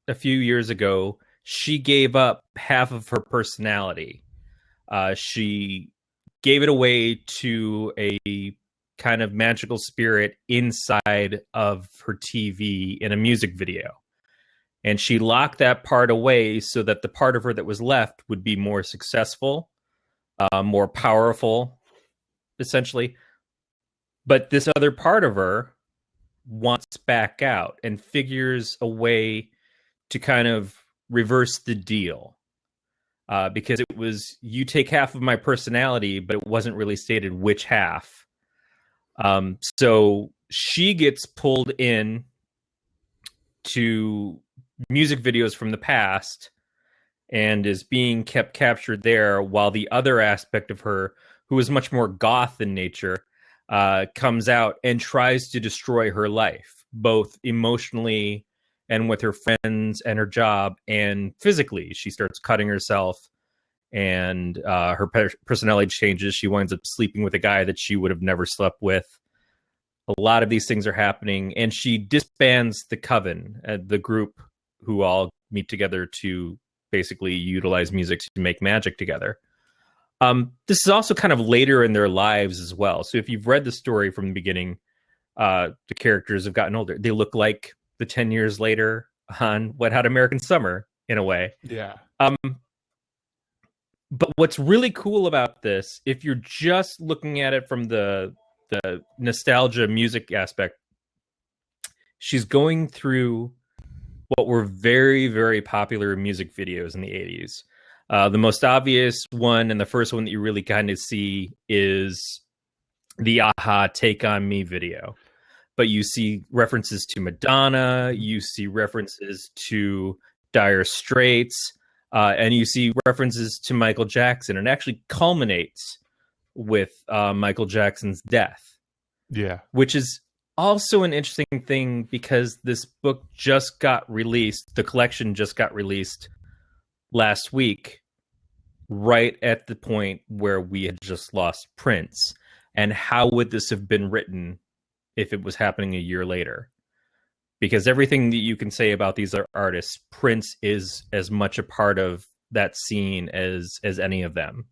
a few years ago, she gave up half of her personality. She gave it away to a kind of magical spirit inside of her TV in a music video. And she locked that part away so that the part of her that was left would be more successful, more powerful, essentially. But this other part of her wants back out and figures a way to kind of reverse the deal. Because it was, you take half of my personality, but it wasn't really stated which half. So she gets pulled in to music videos from the past and is being kept captured there, while the other aspect of her, who is much more goth in nature, comes out and tries to destroy her life, both emotionally and with her friends and her job, and physically. She starts cutting herself, and her personality changes. She winds up sleeping with a guy that she would have never slept with. A lot of these things are happening, and she disbands the coven, the group who all meet together to basically utilize music to make magic together. This is also kind of later in their lives as well. So if you've read the story from the beginning, the characters have gotten older. They look like the 10 years later on Wet Hot American Summer, in a way. Yeah. But what's really cool about this, if you're just looking at it from the nostalgia music aspect, she's going through what were very, very popular music videos in the 80s. The most obvious one, and the first one that you really kind of see, is the Aha Take On Me video. But you see references to Madonna, you see references to Dire Straits, and you see references to Michael Jackson. And it actually culminates with Michael Jackson's death. Yeah. Which is also an interesting thing, because this book just got released. The collection just got released last week, right at the point where we had just lost Prince. And how would this have been written if it was happening a year later? Because everything that you can say about these artists, Prince is as much a part of that scene as any of them.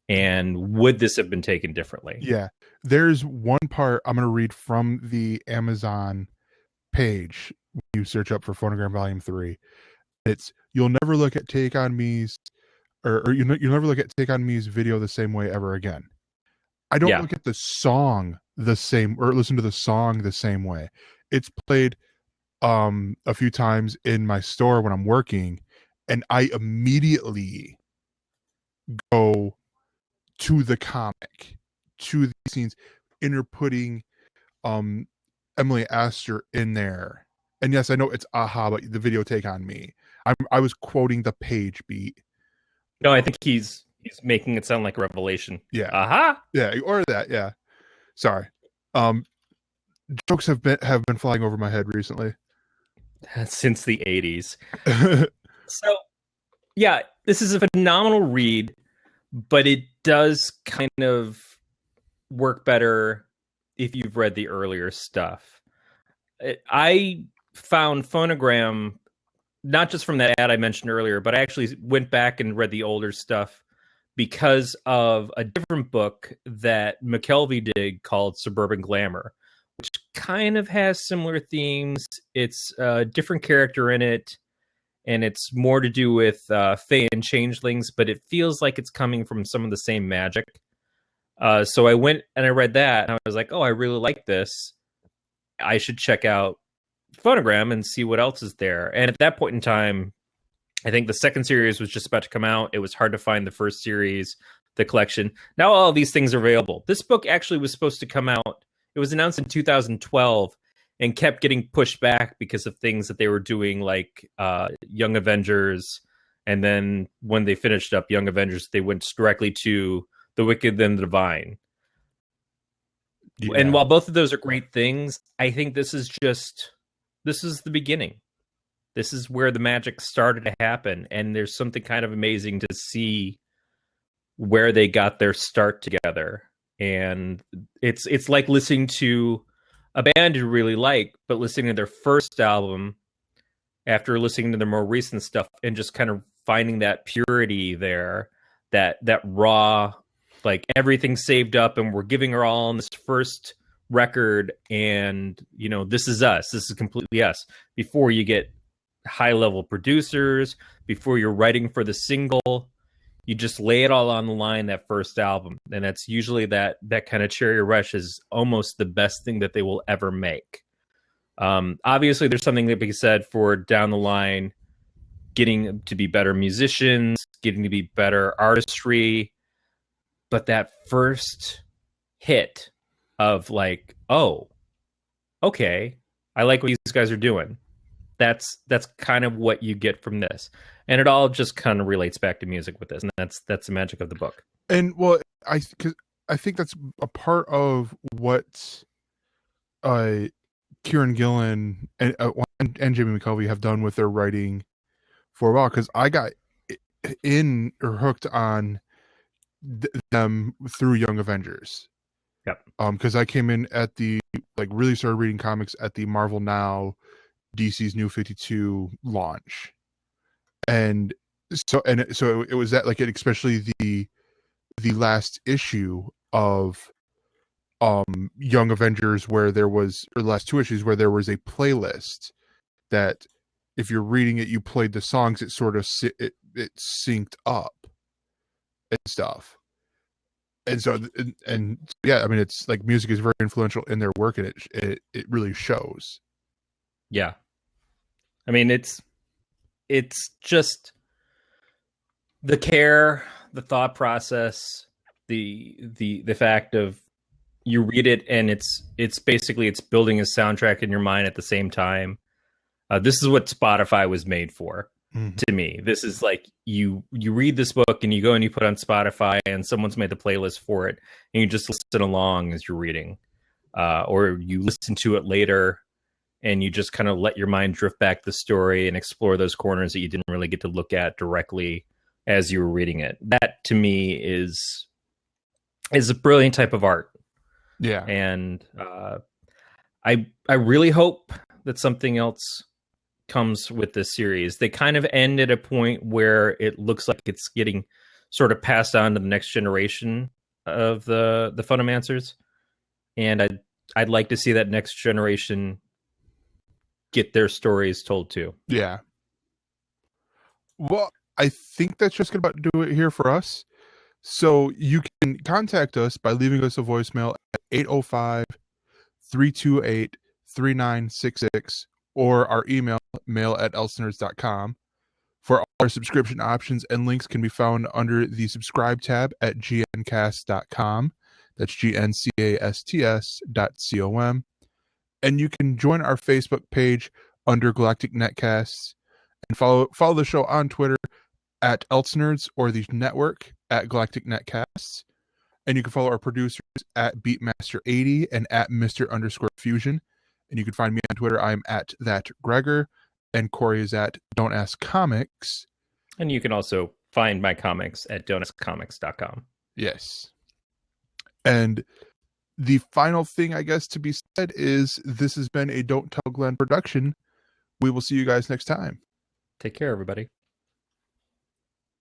And would this have been taken differently? Yeah. There's one part I'm going to read from the Amazon page when you search up for Phonogram Volume 3. It's, you'll never look at Take On Me's, or you'll never look at Take On Me's video the same way ever again. I don't look at the song the same, or listen to the song the same way. It's played a few times in my store when I'm working, and I immediately go to the comic, to the scenes, interputting Emily Astor in there. And yes, I know it's Aha, but the video Take On Me. I was quoting the page beat. No, I think he's making it sound like a revelation. Yeah. Aha. Yeah, or that. Yeah. Sorry. Jokes have been flying over my head recently. Since the 80s. So, yeah, this is a phenomenal read, but it does kind of work better if you've read the earlier stuff. I found Phonogram, not just from that ad I mentioned earlier, but I actually went back and read the older stuff because of a different book that McKelvey did called Suburban Glamour, which kind of has similar themes. It's a different character in it, and it's more to do with Fae and changelings, but it feels like it's coming from some of the same magic. So I went and I read that, and I was like, oh, I really like this. I should check out Phonogram and see what else is there. And at that point in time, I think the second series was just about to come out. It was hard to find the first series, the collection. Now all of these things are available. This book actually was supposed to come out. It was announced in 2012 and kept getting pushed back because of things that they were doing, like Young Avengers. And then when they finished up Young Avengers, they went directly to The Wicked and the Divine. Yeah. And while both of those are great things, I think this is the beginning. This is where the magic started to happen. And there's something kind of amazing to see where they got their start together. And it's like listening to a band you really like, but listening to their first album after listening to their more recent stuff and just kind of finding that purity there, that raw, like everything saved up and we're giving her all on this first record, and this is us. This is completely us. Before you get high level producers, before you're writing for the single, you just lay it all on the line that first album. And that's usually that kind of cherry rush is almost the best thing that they will ever make. Obviously there's something to be said for down the line getting to be better musicians, getting to be better artistry, but that first hit of like, oh, okay, I like what these guys are doing. That's kind of what you get from this. And it all just kind of relates back to music with this. And that's the magic of the book. And well, I think that's a part of what Kieran Gillen and Jamie McKelvey have done with their writing for a while. Because I got in or hooked on them through Young Avengers. Yep. Because I came in at the really started reading comics at the Marvel Now DC's New 52 launch, and so it was that especially the last issue of Young Avengers, where there was, or the last two issues where there was a playlist that if you're reading it, you played the songs, it sort of it synced up and stuff. And so, and yeah, I mean, it's like music is very influential in their work, and it really shows. Yeah. I mean, it's just the care, the thought process, the fact of you read it and it's basically it's building a soundtrack in your mind at the same time. This is what Spotify was made for. To me, this is like you read this book and you go and you put on Spotify and someone's made the playlist for it and you just listen along as you're reading, or you listen to it later and you just kind of let your mind drift back to the story and explore those corners that you didn't really get to look at directly as you were reading it. That to me is a brilliant type of art. Yeah. And I really hope that something else comes with this series. They kind of end at a point where it looks like it's getting sort of passed on to the next generation of the Phonomancers, and I'd like to see that next generation get their stories told too. Yeah. Well, I think that's just going to do it here for us. So you can contact us by leaving us a voicemail at 805-328-3966 or our email, mail@elsenerds.com. For all our subscription options and links can be found under the subscribe tab at gncast.com. That's GNCASTS.com. And you can join our Facebook page under Galactic Netcasts and follow the show on Twitter at ElseNerds or the network at Galactic Netcasts. And you can follow our producers at Beatmaster80 and at Mr_Fusion. And you can find me on Twitter. I'm at that Gregor. And Corey is at Don't Ask Comics. And you can also find my comics at donutscomics.com. Yes. And the final thing, I guess, to be said is this has been a Don't Tell Glenn production. We will see you guys next time. Take care, everybody.